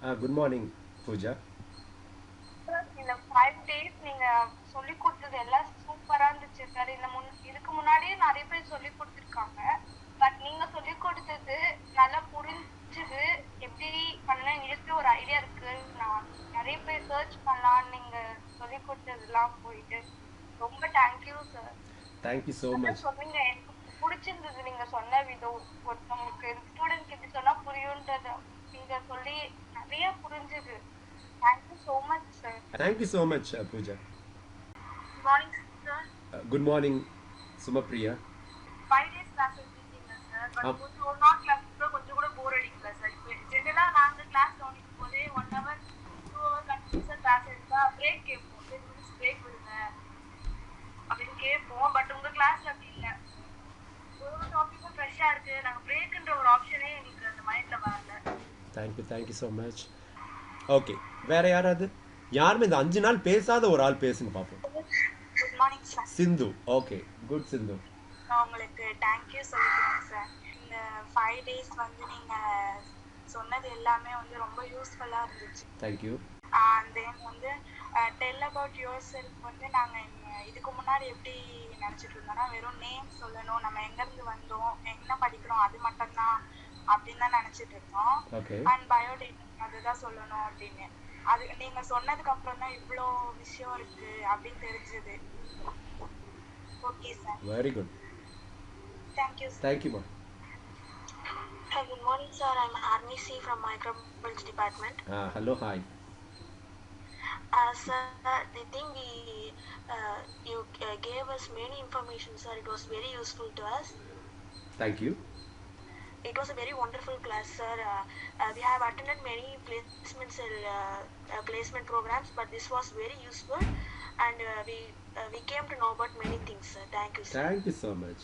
Good morning, Pooja. Sir, இந்த 5 days நீங்க சொல்லிக் குடுத்தது எல்லாம் சூப்பரா இருந்துச்சு சார். இதுக்கு முன்னாடியே நெறைய பேர் சொல்லிக் குடுத்துருக்காங்க. பட் நீங்க சொல்லிக் குடுத்தது நல்லா புரிஞ்சுது. எப்படி பண்ணலாம் எங்களுக்கு ஒரு ஐடியா இருக்கு. நான் நெறைய பேர் சர்ச் பண்ணலாம்னு நீங்க சொல்லிக் குடுத்ததெல்லாம் போயிட்டு. ரொம்ப thank you sir. Thank you so நல்லா much. சொன்னீங்க. எனக்கு புடிச்சிருந்தது நீங்க சொன்ன விதம். ஒருத்தவங்களுக்கு ஸ்டூடெண்ட்க்கு எப்படி சொன்னா புரியும்ன்றத நீங்க சொல்லி நெறைய புரிஞ்சுது. Thank you so much sir. Thank you so much, Pooja. Good morning sir. Good morning, Sumapriya. 5 days class எடுத்திருக்கீங்க சார். பட் Um, கொஞ்சம் ஒரு நாள் கிளாஸ் கூட கொஞ்சம் கூட போர் அடிக்கல சார். இப்போ ஜெனரலா நாங்க கிளாஸ் கவனிக்கும் போதே 1 ஹவர் 2 ஹவர் கண்டினியூஸா கிளாஸ் எடுத்தா பிரேக் கேட்போம். 10 மினிட்ஸ் பிரேக் விடுங்க அப்படின்னு கேட்போம். பட் உங்க கிளாஸ்ல அப்படி இல்ல. ஒரு டாபிக்கும் ஃப்ரெஷ்ஷா இருக்கு. நாங்க பிரேக்ன்ற ஒரு ஆப்ஷனே எங்களுக்கு அந்த மைண்ட்ல வரல. thank you so much. Okay, வேற யாராவது? யாருமே இந்த 5 நாள் பேசாத ஒரு ஆள் பேசுங்க பார்ப்போம். Good morning sir. Sindhu. Okay, good Sindhu. நான் உங்களுக்கு தேங்க்யூ சொல்லிக்கிறேன் சார். இந்த 5 டேஸ் வந்து நீங்க சொன்னது எல்லாமே வந்து ரொம்ப யூஸ்ஃபுல்லா இருந்துச்சு. தேங்க்யூ. தென் வந்து டெல் அபவுட் யுவர் செல்ஃப் வந்து நாங்கள் இதுக்கு முன்னாடி எப்படி நினச்சிட்டு இருந்தோம்னா வெறும் நேம் சொல்லணும், நம்ம எங்கேருந்து வந்தோம், என்ன படிக்கிறோம், அது மட்டும்தான் அப்படின்னு தான் நினச்சிட்டு இருந்தோம். ஓகே, அண்ட் பயோடேட்டா அதுதான் சொல்லணும் அப்படின்னு. அது நீங்கள் சொன்னதுக்கு அப்புறம் தான் இவ்வளோ விஷயம் இருக்கு அப்படின்னு தெரிஞ்சது. Okay sir. Very good. Thank you sir. தேங்க்யூமா. Good morning, sir. I'm Harni C from Microbiology Department. Hello, hi. Sir, the thing you gave us many information, sir. It was very useful to us. Thank you. It was a very wonderful class, sir. We have attended many placement programs, but this was very useful, and we came to know about many things, sir. Thank you, sir. Thank you so much.